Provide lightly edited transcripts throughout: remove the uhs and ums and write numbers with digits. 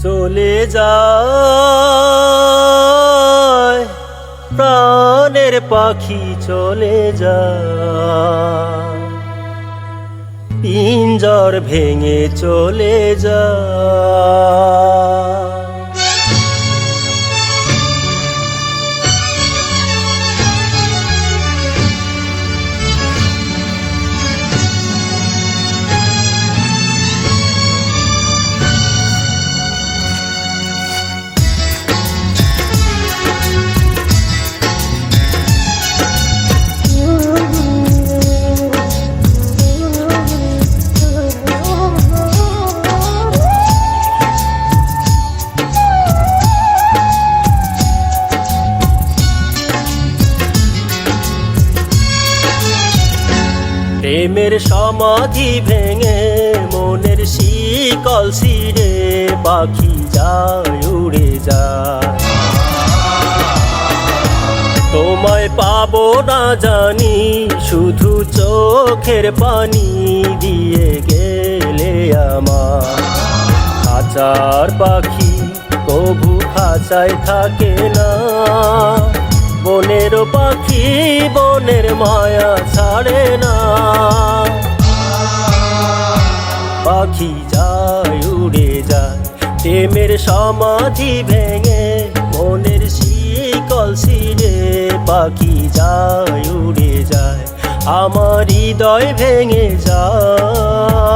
চলে যায় প্রাণের পাখি চলে যায়, পিঞ্জর ভেঙে চলে যায়। প্রেমের সমাধি ভেঙে মনের শিকল ছিঁড়ে পাখি যায় উড়ে যায়। তোমায় পাবো না জানি, শুধু চোখের পানি দিয়ে গেলে আমার। খাঁচার পাখি কভু খাঁচায় থাকে না, বনের পাখি বনের মায়া ছাড়ে না। পাখি যায় উড়ে যায় প্রেমের সমাধি ভেঙে মনের শিকল ছিঁড়ে পাখি যায় উড়ে যায়, আমার হৃদয় ভেঙে যায়।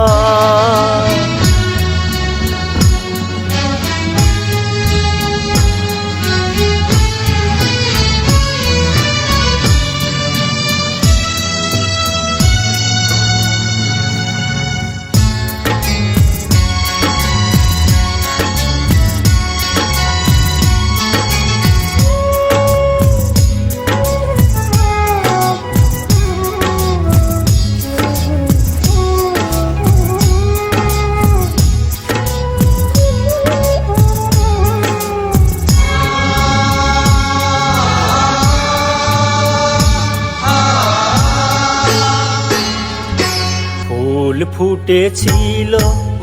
ফুল ফুটেছিল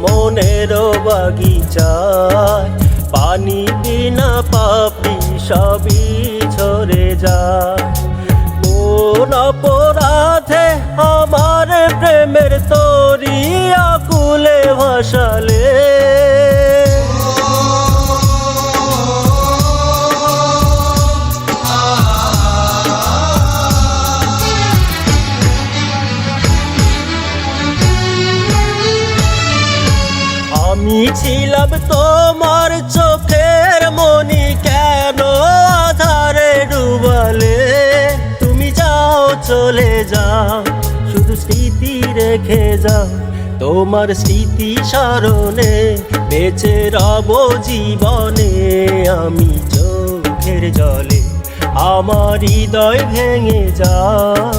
মনের বাগিচায়, পানি বিনা পাপড়ি সবই ঝরে যায়। কোন অপরাধে আমার প্রেমের তরি আকুলে ভাসালে, আমি ছিলাম তোমার চোখের মনি, কেন আধারে ডুবালে? তুমি যাও চলে যাও, শুধু স্মৃতি রেখে যাও। তোমার স্মৃতি স্মরণে বেঁচে রব জীবনে আমি চোখের জলে, আমার হৃদয় ভেঙে যায়।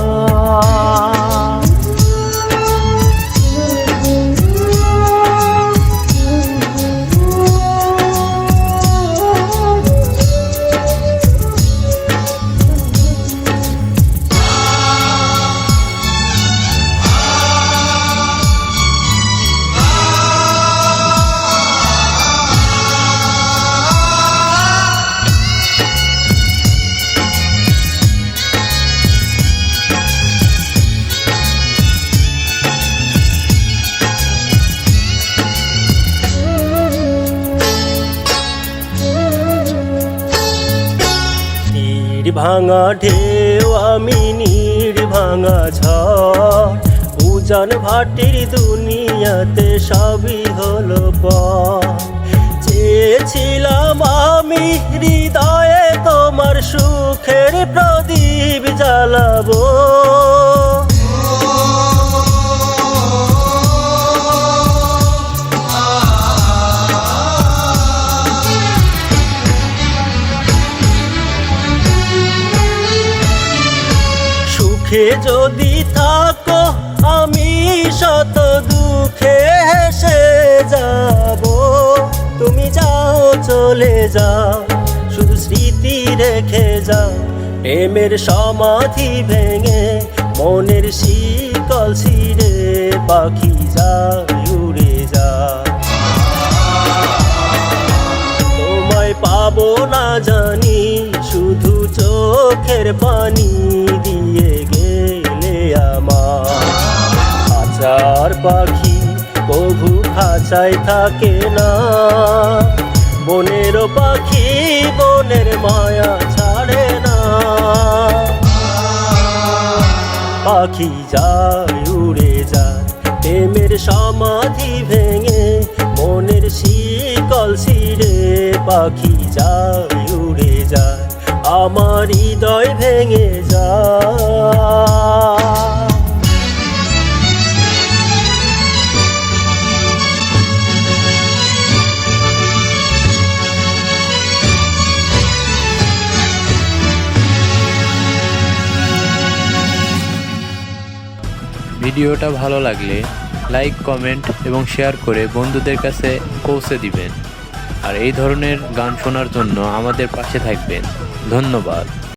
ভাঙা ঢেউ আমি নীড় ভাঙা ঝড়, উজান ভাটির দুনিয়াতে সবই হলো পর। চেয়েছিলাম আমি হৃদয়ে তোমার সুখের প্রদীপ জ্বালাবো, সুখে যদি থাকো আমি শত দুঃখে হেসে যাব। তুমি যাও চলে যাও, শুধু স্মৃতি রেখে যাও। প্রেমের সমাধি ভেঙে মনের শিকল ছিঁড়ে পাখি যায় উড়ে যায়। না জানি, শুধু চোখের পানি দিয়ে গেলে আমার। খাঁচার পাখি কভু খাঁচায় থাকে না, বনের পাখি বনের মায়া ছাড়ে না। পাখি যায় উড়ে যায় প্রেমের সমাধি ভেঙে, মনের শিকল ছিঁড়ে পাখি যায় উড়ে যায়, আমার হৃদয় ভেঙে যায়। ভিডিওটা ভালো লাগলে লাইক, কমেন্ট এবং শেয়ার করে বন্ধুদের কাছে পৌঁছে দিবেন। আর এই ধরনের গান শোনার জন্য আমাদের পাশে থাকবেন। ধন্যবাদ।